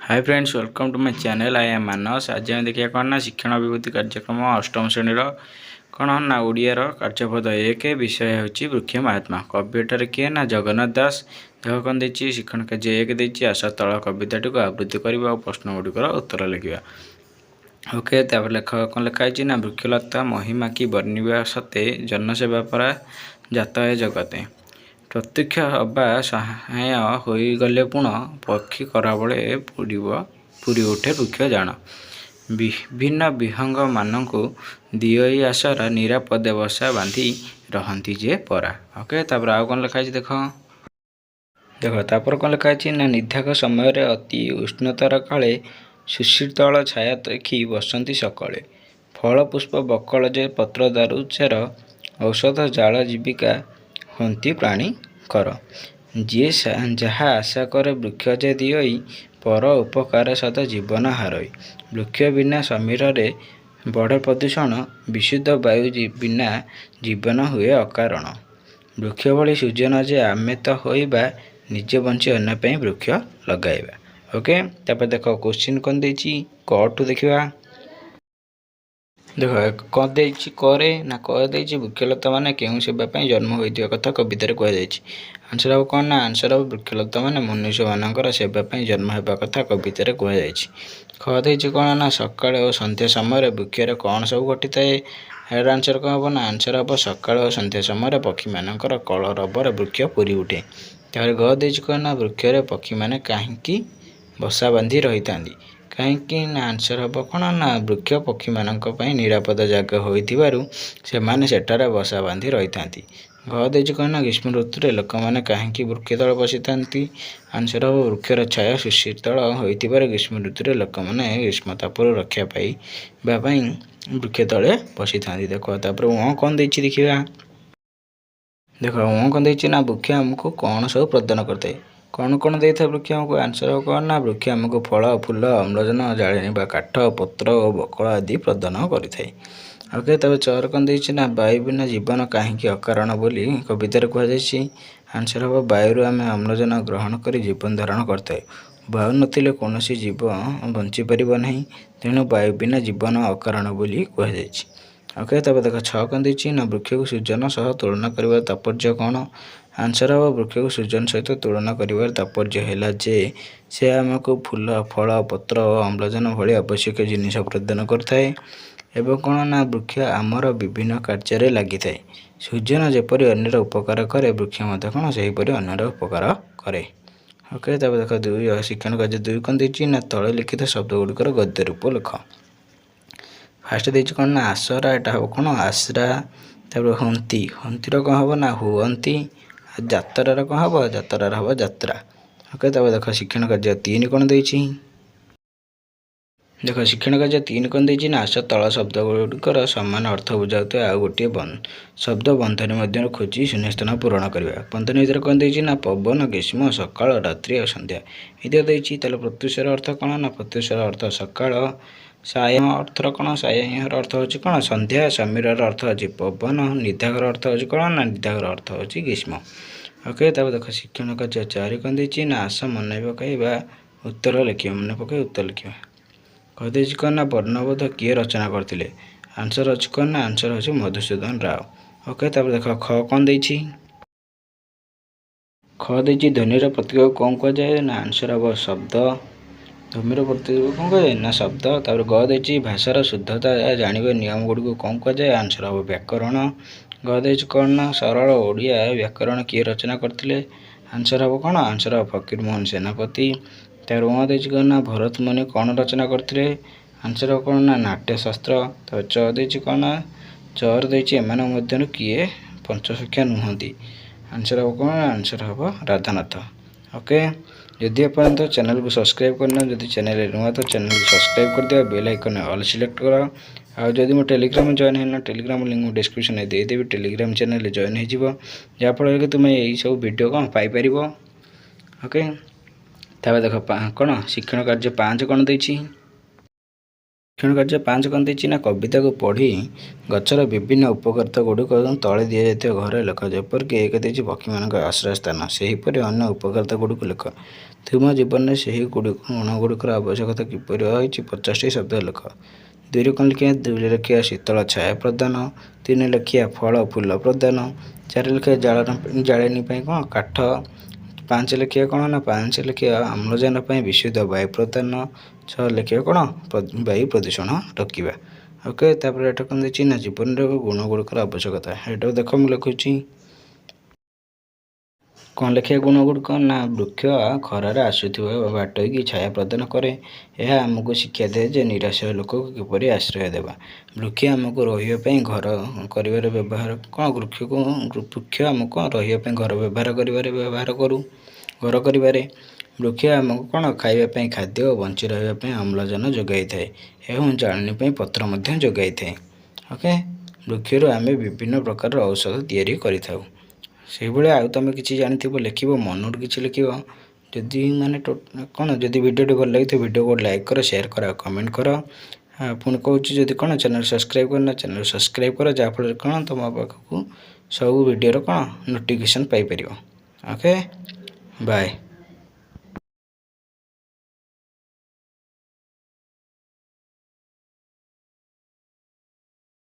Hi friends, welcome to my channel. I am Manas. आज आम देखिए कौन ना शिक्षण अभिवृद्धि कार्यक्रम अष्टम श्रेणी कौन ना ओडियार कार्यपद 1 विषय हूँ वृक्ष महात्मा। कविटर किए ना जगन्नाथ दास। देख कौन देखिए शिक्षण कार्य 1 देती आस तल कविताटी को आवृत्ति करवा और प्रश्न गुड़िकर उत्तर लिखा। ओके, तापर लेखक कौन लिखाई ना वृक्षलता महिमा की वर्णिबा सते जनसेवा परा जात है जगते। प्रत्यक्ष अबा सहाय होगले पुण पक्षी कराबले पूरी उठे वृक्ष जान। विभिन्न विहंग मानक दिई आसरा निरापदे बसा बांधी रहती जे परा। ओके, तापर आउ कौन लिखाई देख तापर कौन लिखाई ना निधाक समय अति उष्णतार काले सुशीतल छाया देखी बसंती सकले। फल पुष्प बकल जे पत्र दारुचेर औषध जाल जीविका हंती प्राणी कर। जी जहाँ आशा करे वृक्ष जे दिई पर उपकार सदा जीवन हारई। वृक्ष बिना समीर बढ़े प्रदूषण विशुद्ध वायु बिना जीवन हुए अकारण। वृक्ष भली सूजन जे आमे तो होइबा निजे बंची अन्य वृक्ष लगाइबा। ओके, तापर देख क्वेश्चन कौन देछि कटू देखा। देख कौन देछि करे ना कह देछि वृक्षलता माने केउं सेवाई जन्म होइथिबा कथा कवितार कहुई। आंसर हम कौन ना आंसर हम वृक्षलता माने मनुष्य मानकर सेवाई जन्म होगा कथा कवितार कहुई। ख देछि कौन ना सकाळ और संध्या समय वृक्षर कौन सब घटी थाए। यार आंसर कौन हम ना आंसर हम सकाळ और संध्या समय पक्षी मानकर कलरबर वृक्ष पूरी उठे। तापर ग देछि कौन ना वृक्षर पक्षी माने काहींकी बसा बांधी रही थांदी। कहीं ना आंसर हम कौन ना वृक्ष पक्षी मानक पई निरापद जगह होइथिबारु सेमाने सेठारे बसा बांधी रही थांती। घ देछि कौन ना ग्रीष्म ऋतु लोक मैंने कहीं वृक्ष तले बसी थांती। आंसर हम वृक्षर छाया सुशीतल होइथिबारु ग्रीष्म ऋतु लोक मैंने ग्रीष्म तापर रक्षा पाइबा पई वृक्ष तले बसी थांती। देखो तापर कौन देछि देखिबा। देखो कौन देछि ना वृक्ष हमको कौन सब प्रदान करते। कौन कौन दे था वृक्ष हमको। आंसर हो कौन ना वृक्ष हमको फल फूल अम्लजान जाळेनी बा काठ पत्र और बकल आदि प्रदान करें। ओके, तब चर कौन देछि ना वायु बिना जीवन कहीं अकारण बोली कवितार कहुई। आंसर हम वायु आम अम्लजान ग्रहण कर जीवन धारण करते। वायु नथिले कौन जीव बंची पार ना, तेणु वायु बिना जीवन अकारण बोली कहुई। ओके, तब देख छ कौन देछि ना वृक्ष को सृजन सह तुलना कर तात्पर्य कौन। आंसर हम वृक्ष को सृजन सहित तुलना कर तात्पर्य है जे से आमको फूल फल पत्र और अम्लजान भली आवश्यक जिनिस प्रदान करए। एवं कौन ना वृक्ष आमर विभिन्न कार्य लगी थाए। सृजन जेपरी अन्यर उपकार करे वृक्ष मत कौन से अन्यर उपकार करे। ओके, तब देख दुई शिक्षण कार्य 2 कौन देछि ना तले लिखित शब्द गुड़िकर गद्य रूप लिख। फास्ट देछि कौन ना आसरा एटा हम कौन आसरा। तापर हंती हंतीर कौन हम ना हुअंती। जात्रार कौन हम जात्रार हम जात्रा। ओके, तब देख शिक्षण कार्य 3 कौन देछि। देख शिक्षण कार्य 3 कौन देछि ना आस तल शब्द गुड़िकर समान अर्थ बुझाउता आउ गोटे शब्द बंधनी मध्य खोजी शून्यस्थान पूरण करवा। बंधनी भर कौन देछि ना पवन ग्रीष्म सकाळ रात्रि और संध्या इत्यादि देछि। ताले प्रत्युषर अर्थ कौन ना प्रत्युषर अर्थ सकाळ। साय अर्थर कौन सायर अर्थ हो कौन संध्या। समीर अर्थ हो पवन। निधागर अर्थ हो कौन ना निधागर अर्थ हो ग्रीष्म। ओके, तब देख शिक्षण कार्य 4 कौन देछि ना आस मन पकईबा उत्तर लिखिए। मन पकई उत्तर लिखा। कह देछि कौन ना वर्णबोध किए रचना करते। आंसर अच्छी कौन ना आंसर हो मधुसूदन राव। ओके, तब देख ख कौन देछि। ख देछि ध्वनिर प्रतीक कौन कह जाए ना आंसर हम शब्द। ध्वनिर प्रतीक कौन कह जाए ना शब्द। तापर ग देछि भाषार शुद्धता जानवे नियम गुड़ी कौन कह जाए आंसर हम व्याकरण। ग देछि कौन ना सरल ओडिया व्याकरण किए रचना करते। आंसर हम कौन आंसर हम फकीर मोहन सेनापति। तार व देछि कौन ना भरत मुनि कौन रचना करते। आंसर हम कौन ना नाट्यशास्त्र। तो च देछि कौन ना चर देछि एमान मध्यरु किए पंचसख्या नुहंती। आंसर हम कौन आंसर हम राधानाथ। ओके, यदि आप चैनल को सब्सक्राइब करना, जदि चैनल नुआ तो चैनल को सब्सक्राइब कर दिया। बेल आइकन ऑल सिलेक्ट कर। आ जदि मो टेलीग्राम जॉइन है टेलीग्राम लिंक डिस्क्रिप्शन में देदेवी। टेलीग्राम चैनल जॉइन हो जहाँफल कि तुम यही सब वीडियो कौन पाइपर। ओके, तब देख कौन शिक्षण कार्य 5 कौन देछि। ଶିକ୍ଷଣ କାର୍ଯ୍ୟ 5 କ'ଣ ଦେଇଛି ନା କବିତାକୁ ପଢ଼ି ଗଛର ବିଭିନ୍ନ ଉପକାରିତା ଗୁଡ଼ିକ ତଳେ ଦିଆଯାଇଥିବା ଘରେ ଲେଖ। ଯେପରିକି 1 ଦେଇଛି ପକ୍ଷୀମାନଙ୍କ ଆଶ୍ରୟ ସ୍ଥାନ, ସେହିପରି ଅନ୍ୟ ଉପକାରିତା ଗୁଡ଼ିକୁ ଲେଖ। ତୁମ ଜୀବନରେ ସେହି ଗୁଣଗୁଡ଼ିକର ଆବଶ୍ୟକତା କିପରି ରହିଛି 50ଟି ଶବ୍ଦ ଲେଖ। 2ରେ କ'ଣ ଲେଖିବା? 2ରେ ଲେଖିବା ଶୀତଳ ଛାୟା ପ୍ରଦାନ, 3 ଲେଖିବା ଫଳ ଫୁଲ ପ୍ରଦାନ, 4 ଲେଖିବା ଜାଳେଣୀ ପାଇଁ କ'ଣ କାଠ, 5 ଲେଖିବା କ'ଣ ନା 5 ଲେଖିବା ଅମ୍ଳଜାନ ପାଇଁ ବିଶୁଦ୍ଧ ବାୟୁ ପ୍ରଦାନ, 6 ଲେଖିବା କ'ଣ ବାୟୁ ପ୍ରଦୂଷଣ ରୋକିବା। ଓକେ, ତାପରେ ଏଇଟା କ'ଣ ଦେଇଛି ନା ଜୀବନରେ ଗୁଣ ଗୁଡ଼ିକର ଆବଶ୍ୟକତା। ଏଇଟାକୁ ଦେଖ ମୁଁ ଲେଖୁଛି। କ'ଣ ଲେଖିବା ଗୁଣ ଗୁଡ଼ିକ ନା ବୃକ୍ଷ ଖରାରେ ଆସୁଥିବା ବାଟୋଇକି ଛାୟା ପ୍ରଦାନ କରେ। ଏହା ଆମକୁ ଶିକ୍ଷା ଦିଏ ଯେ ନିରାଶ୍ରୟ ଲୋକକୁ କିପରି ଆଶ୍ରୟ ଦେବା। ବୃକ୍ଷ ଆମକୁ ରହିବା ପାଇଁ ଘର କରିବାରେ ବ୍ୟବହାର କ'ଣ ବୃକ୍ଷ ଆମକୁ ରହିବା ପାଇଁ ଘର ବ୍ୟବହାର କରୁ। ଘର କରିବାରେ ବୃକ୍ଷ ଆମକୁ କ'ଣ ଖାଇବା ପାଇଁ ଖାଦ୍ୟ ଓ ବଞ୍ଚି ରହିବା ପାଇଁ ଅମ୍ଳଜାନ ଯୋଗାଇଥାଏ ଏବଂ ଜାଳେଣୀ ପାଇଁ ପତ୍ର ମଧ୍ୟ ଯୋଗାଇଥାଏ। ଓକେ, ବୃକ୍ଷରୁ ଆମେ ବିଭିନ୍ନ ପ୍ରକାରର ଔଷଧ ତିଆରି କରିଥାଉ। ସେଇଭଳିଆ ଆଉ ତୁମେ କିଛି ଜାଣିଥିବ ଲେଖିବ, ମନରୁ କିଛି ଲେଖିବ। ଯଦି କ'ଣ ଯଦି ଭିଡ଼ିଓଟି ଭଲ ଲାଗିଥିବ ଭିଡ଼ିଓକୁ ଲାଇକ୍ କର, ସେୟାର କର, କମେଣ୍ଟ କର। ପୁଣି କହୁଛି ଯଦି କ'ଣ ଚ୍ୟାନେଲ୍ ସବସ୍କ୍ରାଇବ୍ କରିନ ଚ୍ୟାନେଲ୍ ସବସ୍କ୍ରାଇବ୍ କର, ଯାହାଫଳରେ କ'ଣ ତୁମ ପାଖକୁ ସବୁ ଭିଡ଼ିଓର କ'ଣ ନୋଟିଫିକେସନ୍ ପାଇପାରିବ। Okay, bye.